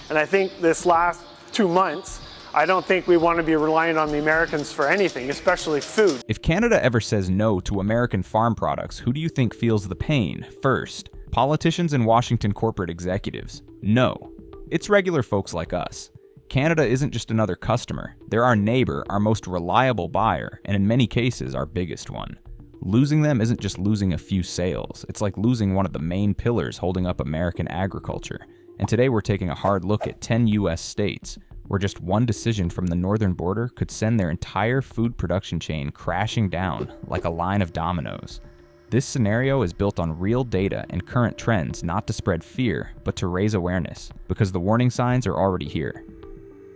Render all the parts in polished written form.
And I think this last 2 months, I don't think we want to be relying on the Americans for anything, especially food. If Canada ever says no to American farm products, who do you think feels the pain first? Politicians and Washington corporate executives? No. It's regular folks like us. Canada isn't just another customer. They're our neighbor, our most reliable buyer, and in many cases, our biggest one. Losing them isn't just losing a few sales. It's like losing one of the main pillars holding up American agriculture. And today we're taking a hard look at 10 U.S. states, where just one decision from the northern border could send their entire food production chain crashing down like a line of dominoes. This scenario is built on real data and current trends, not to spread fear, but to raise awareness, because the warning signs are already here.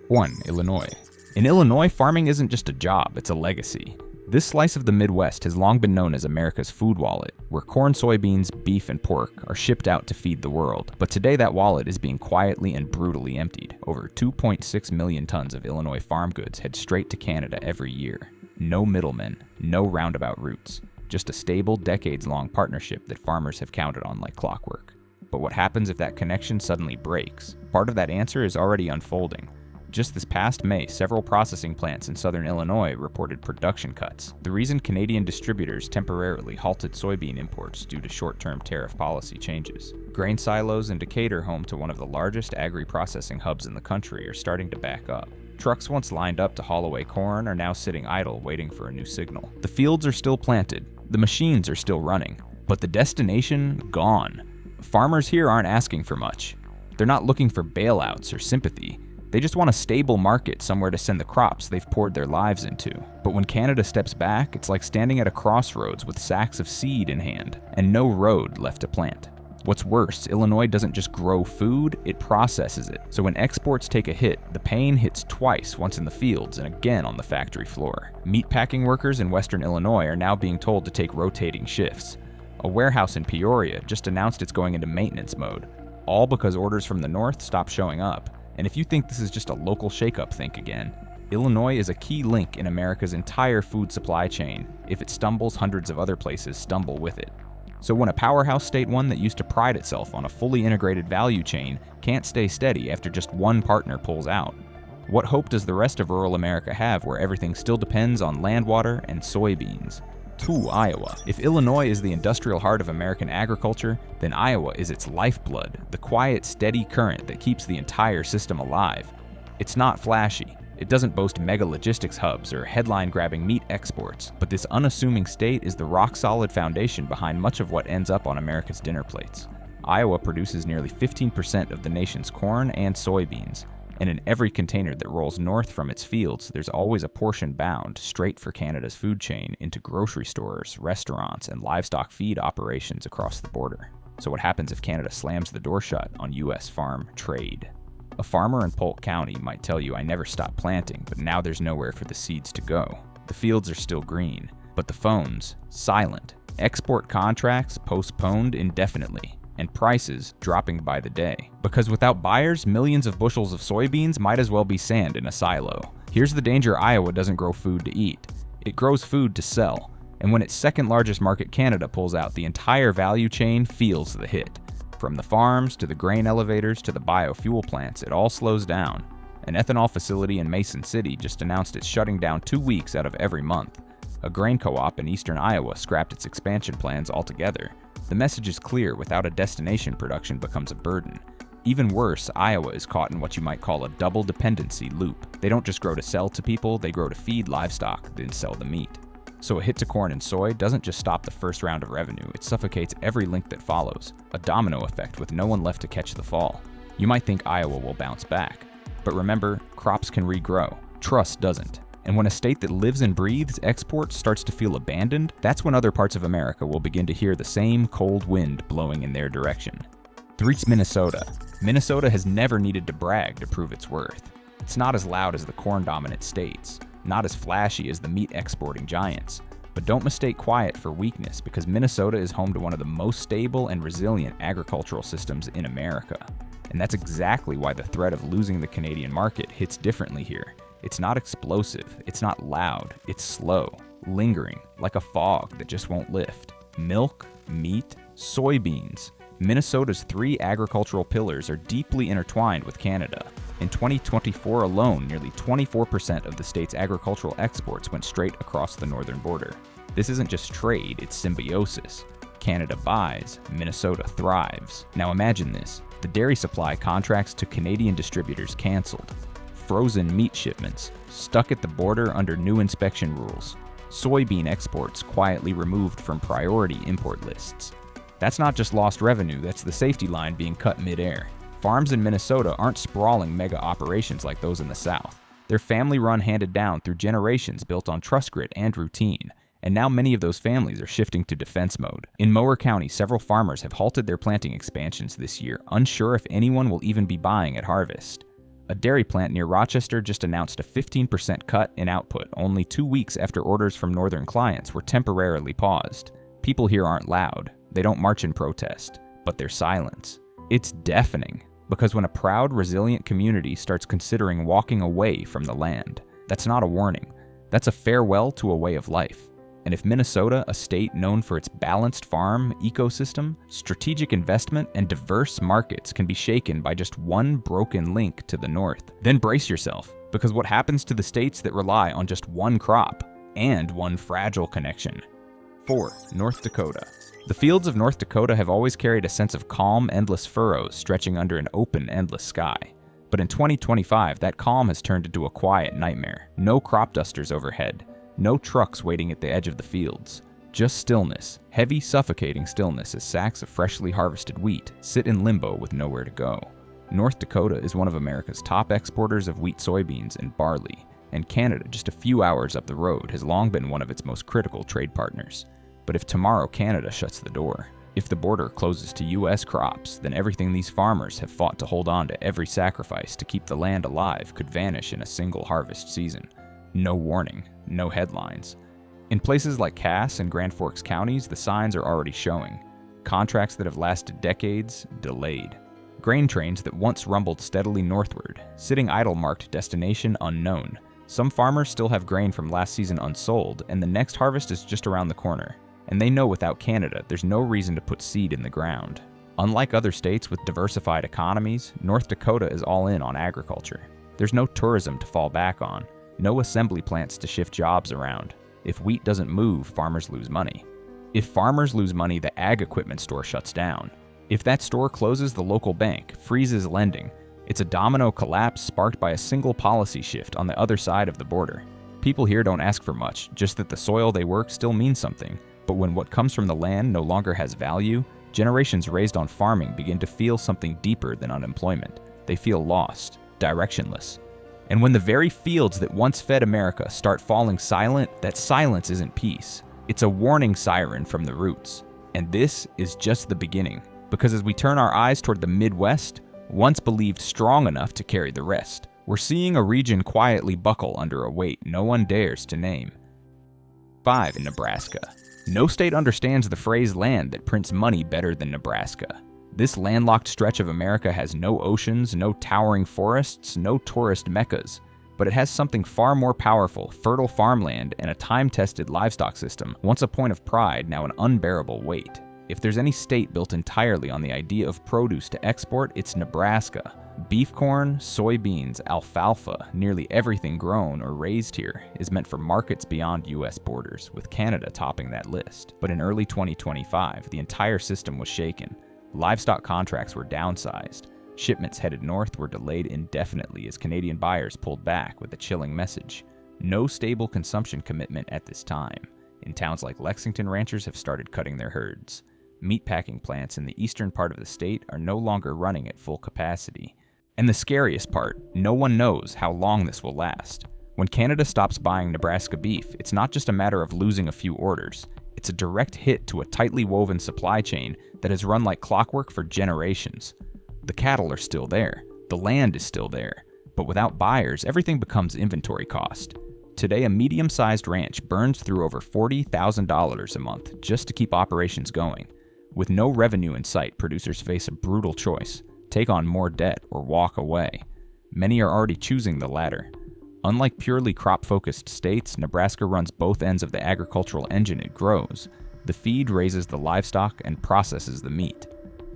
1. Illinois. In Illinois, farming isn't just a job, it's a legacy. This slice of the Midwest has long been known as America's food wallet, where corn, soybeans, beef, and pork are shipped out to feed the world. But today that wallet is being quietly and brutally emptied. Over 2.6 million tons of Illinois farm goods head straight to Canada every year. No middlemen, no roundabout routes. Just a stable, decades-long partnership that farmers have counted on like clockwork. But what happens if that connection suddenly breaks? Part of that answer is already unfolding. Just this past May, several processing plants in southern Illinois reported production cuts. The reason Canadian distributors temporarily halted soybean imports due to short-term tariff policy changes. Grain silos in Dakota, home to one of the largest agri-processing hubs in the country, are starting to back up. Trucks once lined up to haul away corn are now sitting idle waiting for a new signal. The fields are still planted, the machines are still running, but the destination, gone. Farmers here aren't asking for much. They're not looking for bailouts or sympathy. They just want a stable market somewhere to send the crops they've poured their lives into. But when Canada steps back, it's like standing at a crossroads with sacks of seed in hand and no road left to plant. What's worse, Illinois doesn't just grow food, it processes it. So when exports take a hit, the pain hits twice, once in the fields and again on the factory floor. Meatpacking workers in western Illinois are now being told to take rotating shifts. A warehouse in Peoria just announced it's going into maintenance mode, all because orders from the north stopped showing up. And if you think this is just a local shakeup, think again. Illinois is a key link in America's entire food supply chain. If it stumbles, hundreds of other places stumble with it. So when a powerhouse state one that used to pride itself on a fully integrated value chain can't stay steady after just one partner pulls out, what hope does the rest of rural America have where everything still depends on land water and soybeans? 2. Iowa. If Illinois is the industrial heart of American agriculture, then Iowa is its lifeblood, the quiet, steady current that keeps the entire system alive. It's not flashy. It doesn't boast mega logistics hubs or headline-grabbing meat exports, but this unassuming state is the rock-solid foundation behind much of what ends up on America's dinner plates. Iowa produces nearly 15% of the nation's corn and soybeans, and in every container that rolls north from its fields, there's always a portion bound straight for Canada's food chain into grocery stores, restaurants, and livestock feed operations across the border. So what happens if Canada slams the door shut on U.S. farm trade? A farmer in Polk County might tell you, "I never stopped planting, but now there's nowhere for the seeds to go." The fields are still green, but the phones, silent. Export contracts postponed indefinitely, and prices dropping by the day. Because without buyers, millions of bushels of soybeans might as well be sand in a silo. Here's the danger: Iowa doesn't grow food to eat. It grows food to sell. And when its second largest market, Canada, pulls out, the entire value chain feels the hit. From the farms, to the grain elevators, to the biofuel plants, it all slows down. An ethanol facility in Mason City just announced it's shutting down 2 weeks out of every month. A grain co-op in eastern Iowa scrapped its expansion plans altogether. The message is clear: without a destination, production becomes a burden. Even worse, Iowa is caught in what you might call a double dependency loop. They don't just grow to sell to people, they grow to feed livestock, then sell the meat. So a hit to corn and soy doesn't just stop the first round of revenue, it suffocates every link that follows. A domino effect with no one left to catch the fall. You might think Iowa will bounce back, but remember, crops can regrow. Trust doesn't. And when a state that lives and breathes exports starts to feel abandoned, that's when other parts of America will begin to hear the same cold wind blowing in their direction. 3. Minnesota. Minnesota has never needed to brag to prove its worth. It's not as loud as the corn-dominant states, not as flashy as the meat-exporting giants. But don't mistake quiet for weakness, because Minnesota is home to one of the most stable and resilient agricultural systems in America. And that's exactly why the threat of losing the Canadian market hits differently here. It's not explosive, it's not loud, it's slow, lingering, like a fog that just won't lift. Milk, meat, soybeans. Minnesota's 3 agricultural pillars are deeply intertwined with Canada. In 2024 alone, nearly 24% of the state's agricultural exports went straight across the northern border. This isn't just trade, it's symbiosis. Canada buys, Minnesota thrives. Now imagine this. The dairy supply contracts to Canadian distributors canceled. Frozen meat shipments, stuck at the border under new inspection rules. Soybean exports quietly removed from priority import lists. That's not just lost revenue, that's the safety line being cut mid-air. Farms in Minnesota aren't sprawling mega operations like those in the South. They're family-run, handed down through generations, built on trust grit and routine. And now many of those families are shifting to defense mode. In Mower County, several farmers have halted their planting expansions this year, unsure if anyone will even be buying at harvest. A dairy plant near Rochester just announced a 15% cut in output only 2 weeks after orders from northern clients were temporarily paused. People here aren't loud. They don't march in protest, but their silence. It's deafening, because when a proud, resilient community starts considering walking away from the land, that's not a warning. That's a farewell to a way of life. And if Minnesota, a state known for its balanced farm ecosystem, strategic investment, and diverse markets, can be shaken by just one broken link to the north, then brace yourself, because what happens to the states that rely on just one crop and one fragile connection? 4. North Dakota. The fields of North Dakota have always carried a sense of calm, endless furrows stretching under an open, endless sky. But in 2025, that calm has turned into a quiet nightmare. No crop dusters overhead. No trucks waiting at the edge of the fields. Just stillness, heavy, suffocating stillness as sacks of freshly harvested wheat sit in limbo with nowhere to go. North Dakota is one of America's top exporters of wheat, soybeans, and barley, and Canada, just a few hours up the road, has long been one of its most critical trade partners. But if tomorrow Canada shuts the door, if the border closes to U.S. crops, then everything these farmers have fought to hold on to, every sacrifice to keep the land alive, could vanish in a single harvest season. No warning, no headlines. In places like Cass and Grand Forks counties, the signs are already showing. Contracts that have lasted decades, delayed. Grain trains that once rumbled steadily northward, sitting idle marked destination unknown. Some farmers still have grain from last season unsold, and the next harvest is just around the corner. And they know without Canada, there's no reason to put seed in the ground. Unlike other states with diversified economies, North Dakota is all in on agriculture. There's no tourism to fall back on, no assembly plants to shift jobs around. If wheat doesn't move, farmers lose money. If farmers lose money, the ag equipment store shuts down. If that store closes, the local bank freezes lending. It's a domino collapse sparked by a single policy shift on the other side of the border. People here don't ask for much, just that the soil they work still means something. But when what comes from the land no longer has value, generations raised on farming begin to feel something deeper than unemployment. They feel lost, directionless. And when the very fields that once fed America start falling silent, that silence isn't peace. It's a warning siren from the roots. And this is just the beginning, because as we turn our eyes toward the Midwest, once believed strong enough to carry the rest, we're seeing a region quietly buckle under a weight no one dares to name. 5. Nebraska. No state understands the phrase land that prints money better than Nebraska. This landlocked stretch of America has no oceans, no towering forests, no tourist meccas, but it has something far more powerful: fertile farmland and a time-tested livestock system, once a point of pride, now an unbearable weight. If there's any state built entirely on the idea of produce to export, it's Nebraska. Beef corn, soybeans, alfalfa, nearly everything grown or raised here is meant for markets beyond U.S. borders, with Canada topping that list. But in early 2025, the entire system was shaken. Livestock contracts were downsized. Shipments headed north were delayed indefinitely as Canadian buyers pulled back with a chilling message: no stable consumption commitment at this time. In towns like Lexington, ranchers have started cutting their herds. Meatpacking plants in the eastern part of the state are no longer running at full capacity. And the scariest part, no one knows how long this will last. When Canada stops buying Nebraska beef, it's not just a matter of losing a few orders. It's a direct hit to a tightly woven supply chain that has run like clockwork for generations. The cattle are still there. The land is still there. But without buyers, everything becomes inventory cost. Today, a medium-sized ranch burns through over $40,000 a month just to keep operations going. With no revenue in sight, producers face a brutal choice: take on more debt or walk away. Many are already choosing the latter. Unlike purely crop-focused states, Nebraska runs both ends of the agricultural engine it grows. The feed raises the livestock and processes the meat.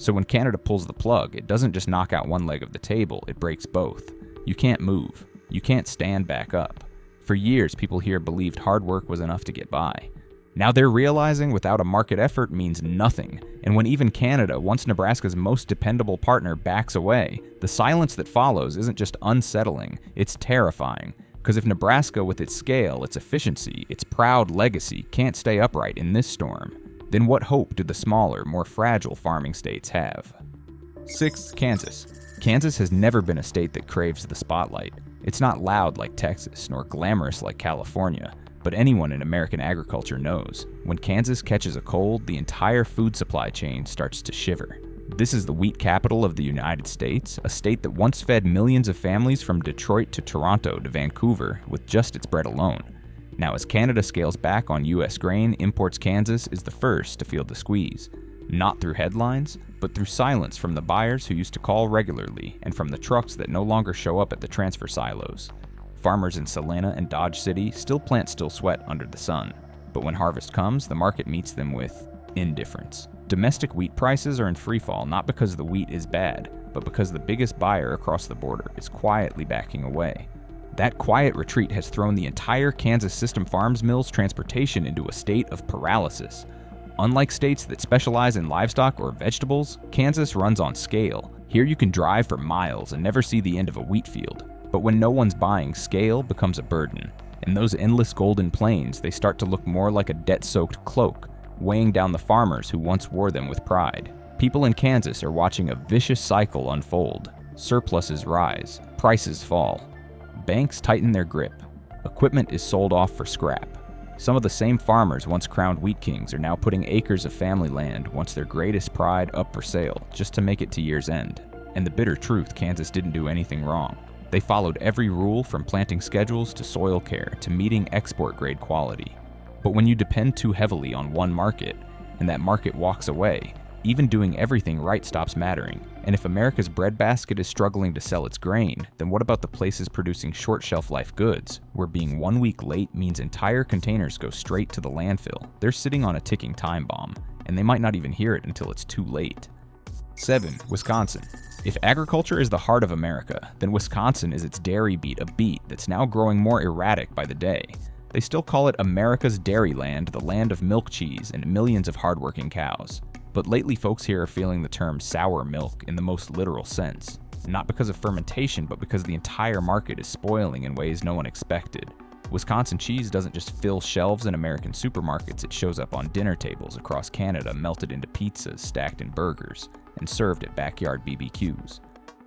So when Canada pulls the plug, it doesn't just knock out one leg of the table, it breaks both. You can't move. You can't stand back up. For years, people here believed hard work was enough to get by. Now they're realizing without a market effort means nothing, and when even Canada, once Nebraska's most dependable partner, backs away, the silence that follows isn't just unsettling, it's terrifying. Because if Nebraska, with its scale, its efficiency, its proud legacy, can't stay upright in this storm, then what hope do the smaller, more fragile farming states have? 6. Kansas. Kansas has never been a state that craves the spotlight. It's not loud like Texas, nor glamorous like California, but anyone in American agriculture knows, when Kansas catches a cold, the entire food supply chain starts to shiver. This is the wheat capital of the United States, a state that once fed millions of families from Detroit to Toronto to Vancouver with just its bread alone. Now, as Canada scales back on U.S. grain, imports Kansas is the first to feel the squeeze. Not through headlines, but through silence from the buyers who used to call regularly and from the trucks that no longer show up at the transfer silos. Farmers in Salina and Dodge City still plant still sweat under the sun, but when harvest comes, the market meets them with indifference. Domestic wheat prices are in freefall not because the wheat is bad, but because the biggest buyer across the border is quietly backing away. That quiet retreat has thrown the entire Kansas System Farms Mills transportation into a state of paralysis. Unlike states that specialize in livestock or vegetables, Kansas runs on scale. Here you can drive for miles and never see the end of a wheat field. But when no one's buying, scale becomes a burden. In those endless golden plains, they start to look more like a debt-soaked cloak, weighing down the farmers who once wore them with pride. People in Kansas are watching a vicious cycle unfold. Surpluses rise, prices fall. Banks tighten their grip. Equipment is sold off for scrap. Some of the same farmers once crowned wheat kings are now putting acres of family land, once their greatest pride, up for sale, just to make it to year's end. And the bitter truth, Kansas didn't do anything wrong. They followed every rule from planting schedules to soil care to meeting export-grade quality. But when you depend too heavily on one market, and that market walks away, even doing everything right stops mattering. And if America's breadbasket is struggling to sell its grain, then what about the places producing short shelf-life goods, where being 1 week late means entire containers go straight to the landfill? They're sitting on a ticking time bomb, and they might not even hear it until it's too late. 7. Wisconsin. If agriculture is the heart of America, then Wisconsin is its dairy beat, a beat that's now growing more erratic by the day. They still call it America's dairy land, the land of milk cheese and millions of hardworking cows. But lately folks here are feeling the term sour milk in the most literal sense. Not because of fermentation, but because the entire market is spoiling in ways no one expected. Wisconsin cheese doesn't just fill shelves in American supermarkets, it shows up on dinner tables across Canada, melted into pizzas, stacked in burgers, and served at backyard BBQs.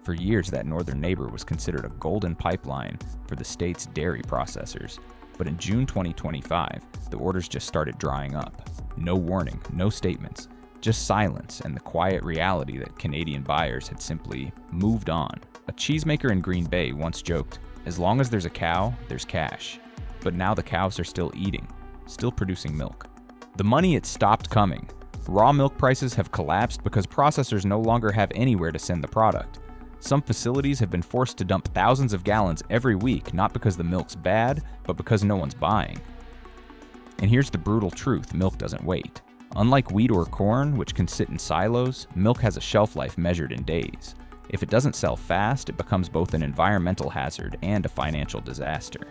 For years, that northern neighbor was considered a golden pipeline for the state's dairy processors. But in June 2025, the orders just started drying up. No warning, no statements, just silence and the quiet reality that Canadian buyers had simply moved on. A cheesemaker in Green Bay once joked, "As long as there's a cow, there's cash." But now the cows are still eating, still producing milk. The money, it stopped coming. Raw milk prices have collapsed because processors no longer have anywhere to send the product. Some facilities have been forced to dump thousands of gallons every week, not because the milk's bad, but because no one's buying. And here's the brutal truth, milk doesn't wait. Unlike wheat or corn, which can sit in silos, milk has a shelf life measured in days. If it doesn't sell fast, it becomes both an environmental hazard and a financial disaster.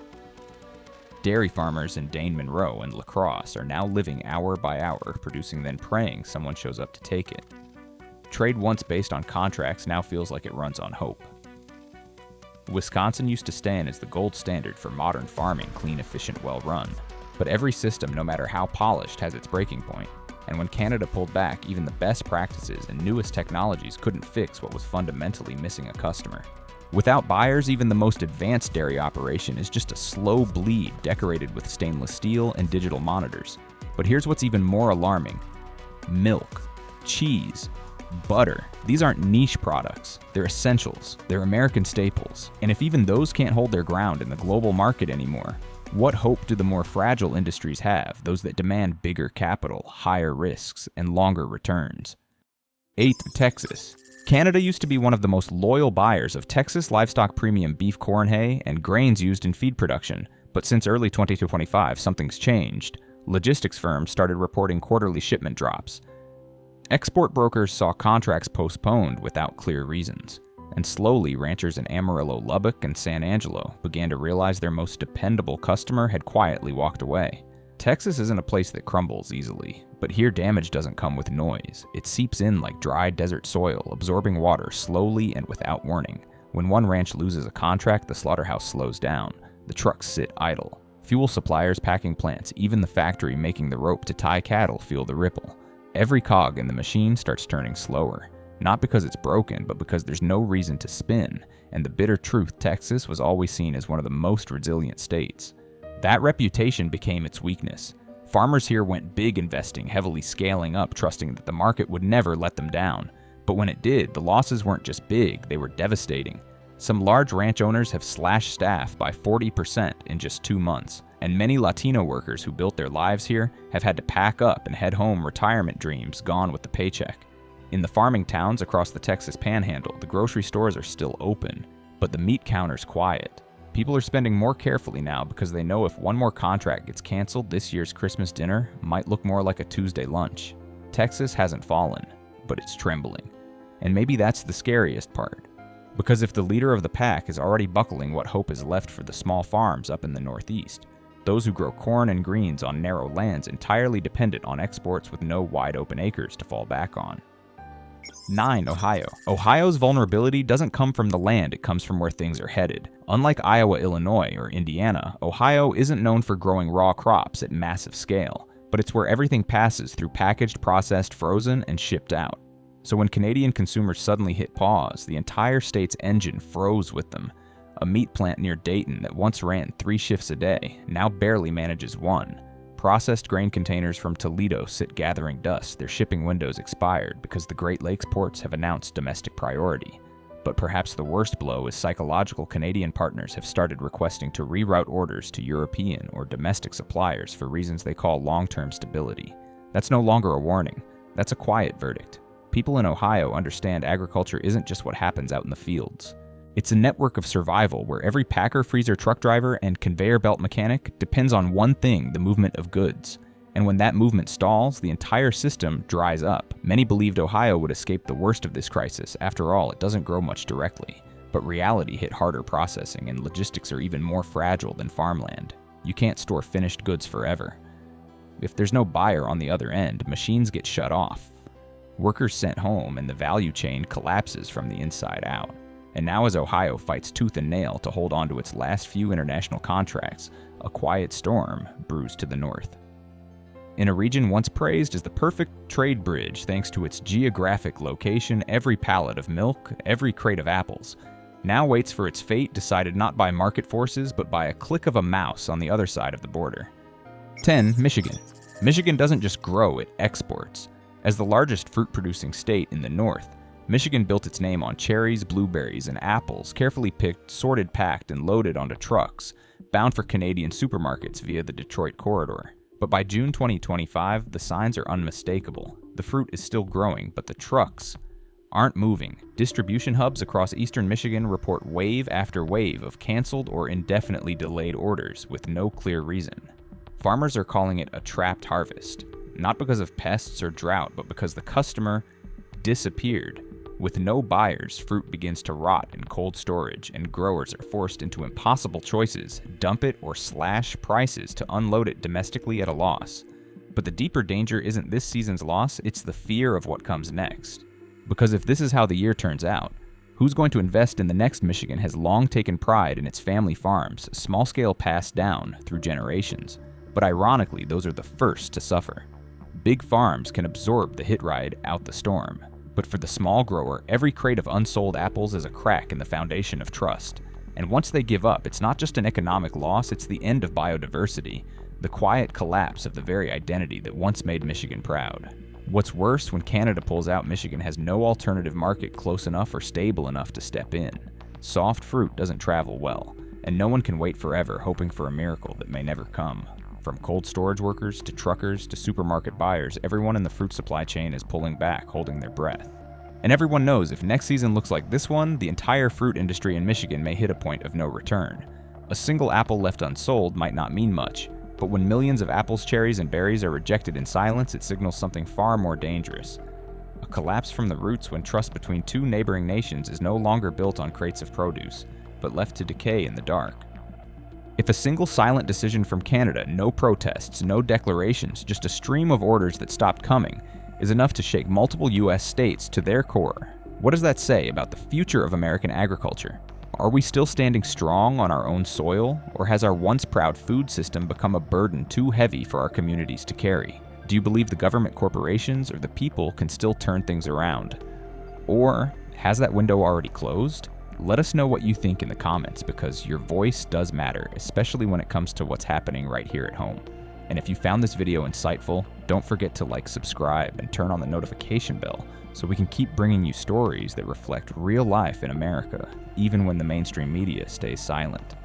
Dairy farmers in Dane Monroe and La Crosse are now living hour by hour, producing then praying someone shows up to take it. Trade once based on contracts now feels like it runs on hope. Wisconsin used to stand as the gold standard for modern farming, clean, efficient, well run. But every system, no matter how polished, has its breaking point. And when Canada pulled back, even the best practices and newest technologies couldn't fix what was fundamentally missing a customer. Without buyers, even the most advanced dairy operation is just a slow bleed decorated with stainless steel and digital monitors. But here's what's even more alarming. Milk, cheese, butter. These aren't niche products. They're essentials. They're American staples. And if even those can't hold their ground in the global market anymore, what hope do the more fragile industries have, those that demand bigger capital, higher risks, and longer returns? 8. Texas. Canada used to be one of the most loyal buyers of Texas livestock premium beef corn hay and grains used in feed production, but since early 2025, something's changed. Logistics firms started reporting quarterly shipment drops. Export brokers saw contracts postponed without clear reasons, and slowly ranchers in Amarillo, Lubbock, and San Angelo began to realize their most dependable customer had quietly walked away. Texas isn't a place that crumbles easily, but here damage doesn't come with noise. It seeps in like dry desert soil, absorbing water slowly and without warning. When one ranch loses a contract, the slaughterhouse slows down. The trucks sit idle. Fuel suppliers, packing plants, even the factory making the rope to tie cattle feel the ripple. Every cog in the machine starts turning slower. Not because it's broken, but because there's no reason to spin, and the bitter truth, Texas was always seen as one of the most resilient states. That reputation became its weakness. Farmers here went big investing, heavily scaling up, trusting that the market would never let them down. But when it did, the losses weren't just big, they were devastating. Some large ranch owners have slashed staff by 40% in just 2 months, and many Latino workers who built their lives here have had to pack up and head home, retirement dreams gone with the paycheck. In the farming towns across the Texas Panhandle, the grocery stores are still open, but the meat counter's quiet. People are spending more carefully now because they know if one more contract gets canceled, this year's Christmas dinner might look more like a Tuesday lunch. Texas hasn't fallen, but it's trembling. And maybe that's the scariest part. Because if the leader of the pack is already buckling what hope is left for the small farms up in the Northeast, those who grow corn and greens on narrow lands entirely dependent on exports with no wide open acres to fall back on. 9. Ohio. Ohio's vulnerability doesn't come from the land, it comes from where things are headed. Unlike Iowa, Illinois, or Indiana, Ohio isn't known for growing raw crops at massive scale, but it's where everything passes through packaged, processed, frozen, and shipped out. So when Canadian consumers suddenly hit pause, the entire state's engine froze with them. A meat plant near Dayton that once ran 3 shifts a day now barely manages 1. Processed grain containers from Toledo sit gathering dust, their shipping windows expired because the Great Lakes ports have announced domestic priority. But perhaps the worst blow is psychological. Canadian partners have started requesting to reroute orders to European or domestic suppliers for reasons they call long-term stability. That's no longer a warning, that's a quiet verdict. People in Ohio understand agriculture isn't just what happens out in the fields. It's a network of survival where every packer, freezer, truck driver, and conveyor belt mechanic depends on one thing: the movement of goods. And when that movement stalls, the entire system dries up. Many believed Ohio would escape the worst of this crisis. After all, it doesn't grow much directly. But reality hit harder processing, and logistics are even more fragile than farmland. You can't store finished goods forever. If there's no buyer on the other end, machines get shut off. Workers sent home, and the value chain collapses from the inside out. And now as Ohio fights tooth and nail to hold on to its last few international contracts, a quiet storm brews to the north. In a region once praised as the perfect trade bridge thanks to its geographic location, every pallet of milk, every crate of apples, now waits for its fate decided not by market forces but by a click of a mouse on the other side of the border. 10. Michigan. Michigan doesn't just grow, it exports. As the largest fruit-producing state in the north, Michigan built its name on cherries, blueberries, and apples, carefully picked, sorted, packed, and loaded onto trucks, bound for Canadian supermarkets via the Detroit corridor. But by June 2025, the signs are unmistakable. The fruit is still growing, but the trucks aren't moving. Distribution hubs across eastern Michigan report wave after wave of canceled or indefinitely delayed orders with no clear reason. Farmers are calling it a trapped harvest, not because of pests or drought, but because the customer disappeared. With no buyers, fruit begins to rot in cold storage, and growers are forced into impossible choices: dump it or slash prices to unload it domestically at a loss. But the deeper danger isn't this season's loss, it's the fear of what comes next. Because if this is how the year turns out, who's going to invest in the next? Michigan has long taken pride in its family farms, small scale passed down through generations. But ironically, those are the first to suffer. Big farms can absorb the hit ride out the storm. But for the small grower, every crate of unsold apples is a crack in the foundation of trust. And once they give up, it's not just an economic loss, it's the end of biodiversity, the quiet collapse of the very identity that once made Michigan proud. What's worse, when Canada pulls out, Michigan has no alternative market close enough or stable enough to step in. Soft fruit doesn't travel well, and no one can wait forever hoping for a miracle that may never come. From cold storage workers to truckers to supermarket buyers, everyone in the fruit supply chain is pulling back, holding their breath. And everyone knows if next season looks like this one, the entire fruit industry in Michigan may hit a point of no return. A single apple left unsold might not mean much, but when millions of apples, cherries, and berries are rejected in silence, it signals something far more dangerous. a collapse from the roots when trust between two neighboring nations is no longer built on crates of produce, but left to decay in the dark. If a single silent decision from Canada, no protests, no declarations, just a stream of orders that stopped coming, is enough to shake multiple US states to their core, what does that say about the future of American agriculture? Are we still standing strong on our own soil, or has our once proud food system become a burden too heavy for our communities to carry? Do you believe the government corporations or the people can still turn things around? Or has that window already closed? Let us know what you think in the comments, because your voice does matter, especially when it comes to what's happening right here at home. And if you found this video insightful, don't forget to like, subscribe, and turn on the notification bell so we can keep bringing you stories that reflect real life in America, even when the mainstream media stays silent.